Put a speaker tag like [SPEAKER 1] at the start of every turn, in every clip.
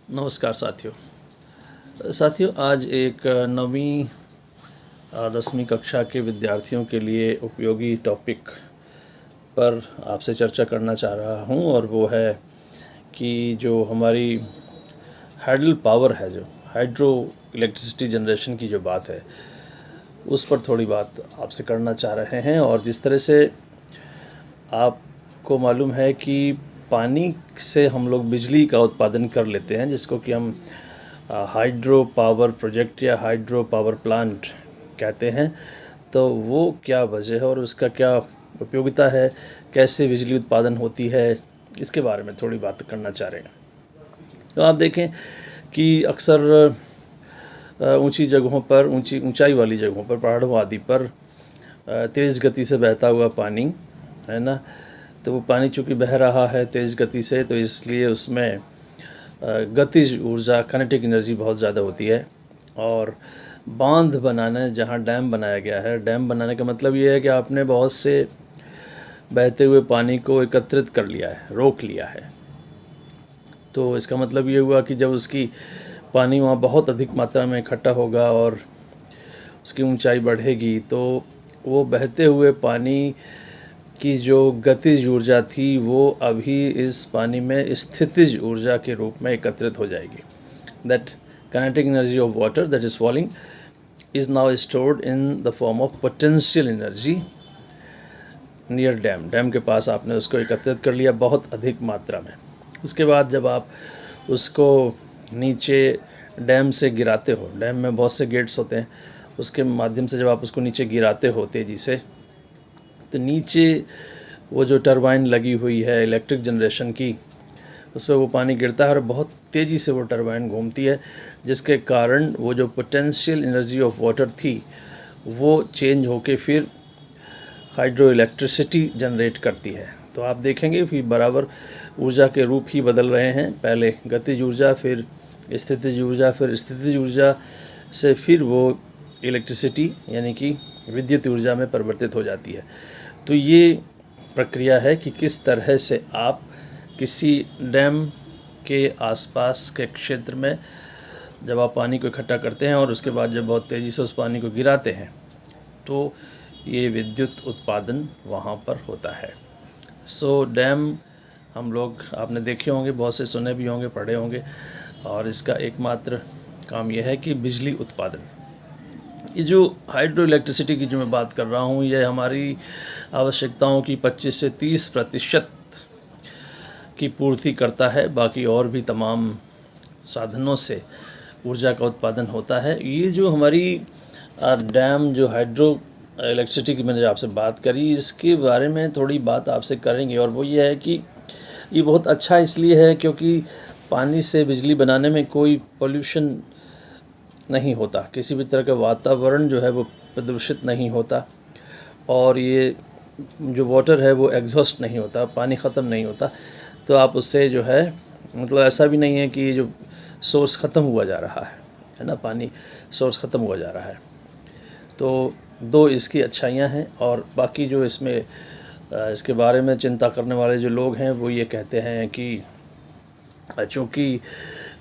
[SPEAKER 1] नमस्कार साथियों, आज एक नवीं 10वीं कक्षा के विद्यार्थियों के लिए उपयोगी टॉपिक पर आपसे चर्चा करना चाह रहा हूं, और वो है कि जो हमारी हाइडल पावर है, जो हाइड्रो इलेक्ट्रिसिटी जनरेशन की जो बात है, उस पर थोड़ी बात आपसे करना चाह रहे हैं। और जिस तरह से आपको मालूम है कि पानी से हम लोग बिजली का उत्पादन कर लेते हैं, जिसको कि हम हाइड्रो पावर प्रोजेक्ट या हाइड्रो पावर प्लांट कहते हैं। तो वो क्या वजह है और उसका क्या उपयोगिता है, कैसे बिजली उत्पादन होती है, इसके बारे में थोड़ी बात करना चाह रहे हैं। तो आप देखें कि अक्सर ऊंची जगहों पर, ऊंचाई वाली जगहों पर, पहाड़ों आदि पर तेज़ गति से बहता हुआ पानी है ना, तो वो पानी चूँकि बह रहा है तेज़ गति से, तो इसलिए उसमें गतिज ऊर्जा, काइनेटिक एनर्जी बहुत ज़्यादा होती है। और बांध बनाने, जहाँ डैम बनाया गया है, डैम बनाने का मतलब ये है कि आपने बहुत से बहते हुए पानी को एकत्रित कर लिया है, रोक लिया है। तो इसका मतलब ये हुआ कि जब उसकी पानी वहाँ बहुत अधिक मात्रा में इकट्ठा होगा और उसकी ऊंचाई बढ़ेगी, तो वो बहते हुए पानी की जो गतिज ऊर्जा थी वो अभी इस पानी में स्थितिज ऊर्जा के रूप में एकत्रित हो जाएगी। That kinetic energy of water that is falling is now stored in the form of potential energy near dam. Dam के पास आपने उसको एकत्रित कर लिया बहुत अधिक मात्रा में। उसके बाद जब आप उसको नीचे डैम से गिराते हो, डैम में बहुत से गेट्स होते हैं, उसके माध्यम से जब आप उसको नीचे गिराते हो तेज़ी से, तो नीचे वो जो टरबाइन लगी हुई है इलेक्ट्रिक जनरेशन की, उस पर वो पानी गिरता है और बहुत तेज़ी से वो टरबाइन घूमती है, जिसके कारण वो जो पोटेंशियल एनर्जी ऑफ वाटर थी वो चेंज होके फिर हाइड्रो इलेक्ट्रिसिटी जनरेट करती है। तो आप देखेंगे कि बराबर ऊर्जा के रूप ही बदल रहे हैं, पहले गतिज ऊर्जा, फिर स्थितिज ऊर्जा, फिर स्थितिज ऊर्जा से फिर वो इलेक्ट्रिसिटी यानी कि विद्युत ऊर्जा में परिवर्तित हो जाती है। तो ये प्रक्रिया है कि किस तरह से आप किसी डैम के आसपास के क्षेत्र में जब आप पानी को इकट्ठा करते हैं और उसके बाद जब बहुत तेज़ी से उस पानी को गिराते हैं, तो ये विद्युत उत्पादन वहाँ पर होता है। सो डैम हम लोग, आपने देखे होंगे, बहुत से सुने भी होंगे, पढ़े होंगे, और इसका एकमात्र काम यह है कि बिजली उत्पादन। ये जो हाइड्रो इलेक्ट्रिसिटी की जो मैं बात कर रहा हूँ, ये हमारी आवश्यकताओं की 25 से 30% की पूर्ति करता है। बाकी और भी तमाम साधनों से ऊर्जा का उत्पादन होता है। ये जो हमारी डैम, जो हाइड्रो इलेक्ट्रिसिटी की मैंने आपसे बात करी, इसके बारे में थोड़ी बात आपसे करेंगे। और वो ये है कि ये बहुत अच्छा इसलिए है क्योंकि पानी से बिजली बनाने में कोई पोल्यूशन नहीं होता, किसी भी तरह का वातावरण जो है वो प्रदूषित नहीं होता, और ये जो वाटर है वो एग्जॉस्ट नहीं होता, पानी ख़त्म नहीं होता। तो आप उससे जो है, मतलब ऐसा भी नहीं है कि जो सोर्स ख़त्म हुआ जा रहा है ना, पानी सोर्स ख़त्म हुआ जा रहा है। तो दो इसकी अच्छाइयाँ हैं। और बाकी जो इसमें इसके बारे में चिंता करने वाले जो लोग हैं वो ये कहते हैं कि चूँकि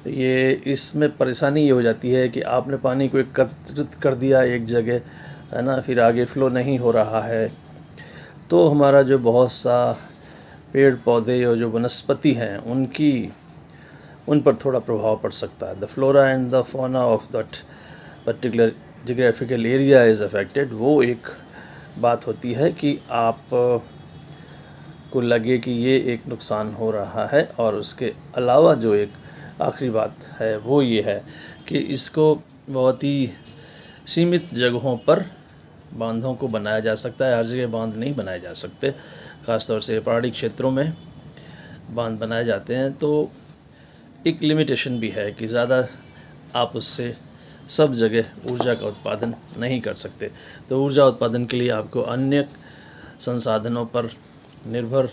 [SPEAKER 1] ये, इसमें परेशानी ये हो जाती है कि आपने पानी को एकत्रित कर दिया एक जगह, है ना, फिर आगे फ़्लो नहीं हो रहा है, तो हमारा जो बहुत सा पेड़ पौधे और जो वनस्पति हैं उन पर थोड़ा प्रभाव पड़ सकता है। The flora and the fauna of that particular geographical area is affected. वो एक बात होती है कि आप को लगे कि ये एक नुकसान हो रहा है। और उसके अलावा जो एक आखिरी बात है वो ये है कि इसको बहुत ही सीमित जगहों पर बांधों को बनाया जा सकता है। हर जगह बांध नहीं बनाए जा सकते, ख़ासतौर से पहाड़ी क्षेत्रों में बांध बनाए जाते हैं। तो एक लिमिटेशन भी है कि ज़्यादा आप उससे सब जगह ऊर्जा का उत्पादन नहीं कर सकते। तो ऊर्जा उत्पादन के लिए आपको अन्य संसाधनों पर निर्भर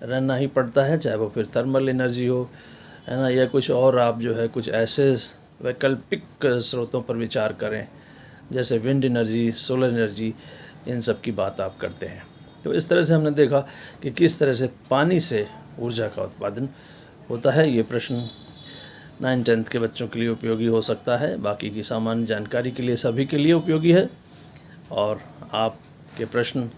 [SPEAKER 1] रहना ही पड़ता है, चाहे वो फिर थर्मल एनर्जी हो, है ना, या कुछ और आप जो है कुछ ऐसे वैकल्पिक स्रोतों पर विचार करें, जैसे विंड एनर्जी, सोलर एनर्जी, इन सब की बात आप करते हैं। तो इस तरह से हमने देखा कि किस तरह से पानी से ऊर्जा का उत्पादन होता है। ये प्रश्न 9th-10th के बच्चों के लिए उपयोगी हो सकता है। बाकी की सामान्य जानकारी के लिए सभी के लिए उपयोगी है। और आपके प्रश्न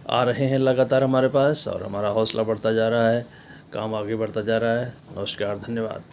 [SPEAKER 1] आ रहे हैं लगातार हमारे पास और हमारा हौसला बढ़ता जा रहा है, काम आगे बढ़ता जा रहा है। नमस्कार, धन्यवाद।